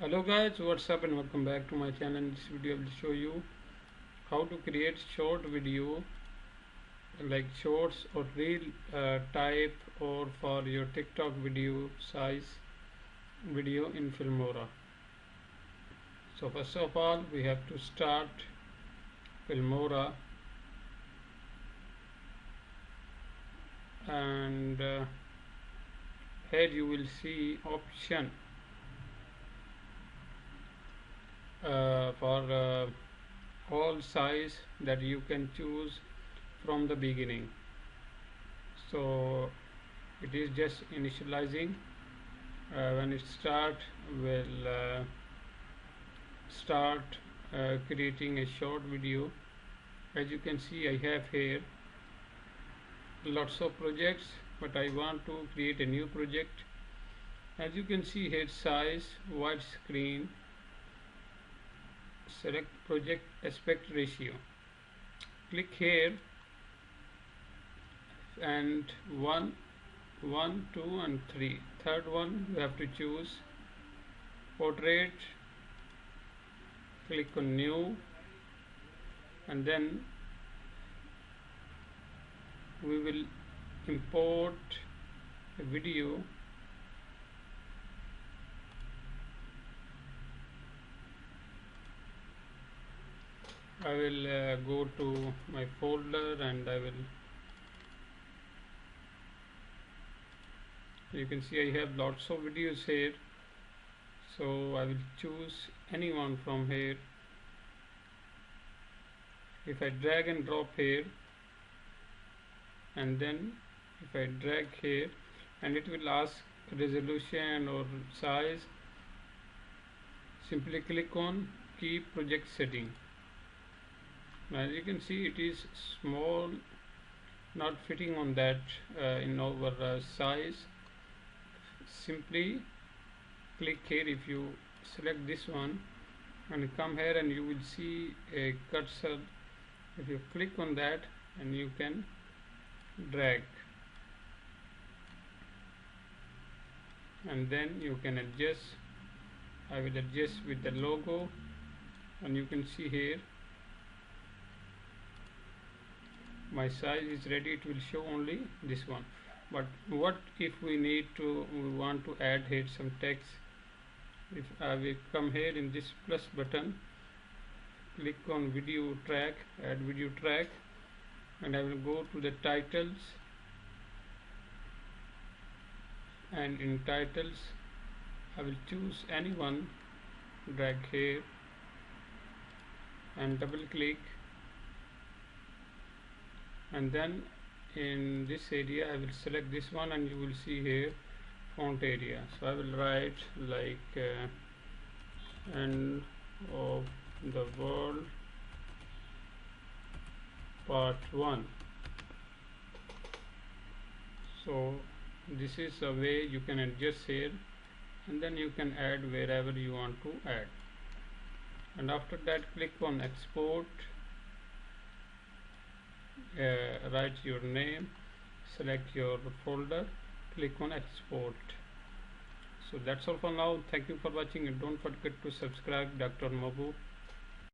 Hello guys, what's up and welcome back to my channel. In this video I will show you how to create short video like shorts or reel type or for your TikTok video size video in Filmora. So first of all we have to start Filmora and here you will see option for all size that you can choose from the beginning. So it is just initializing. When it start will start creating a short video. As you can see I have here lots of projects, but I want to create a new project. As you can see here, size, widescreen, select project aspect ratio, click here and 1, 2 and 3. Third one you have to choose portrait, click on new, and then we will import a video. I will go to my folder and you can see I have lots of videos here, so I will choose any one from here. If I drag and drop here and then if I drag here, and it will ask resolution or size, simply click on keep project setting. As you can see it is small, not fitting on that in our size. Simply click here. If you select this one and come here and you will see a cursor. If you click on that and you can drag and then you can adjust. I will adjust with the logo, and you can see here my size is ready. It will show only this one. But what if we want to add here some text? If I will come here in this plus button, click on video track, add video track, and I will go to the titles, and in titles I will choose any one, drag here and double click, and then in this area I will select this one, and you will see here font area. So I will write like end of the world part 1. So this is a way you can adjust here, and then you can add wherever you want to add. And after that click on export, write your name, select your folder, click on export. So that's all for now. Thank you for watching, and don't forget to subscribe Dr. Mabu.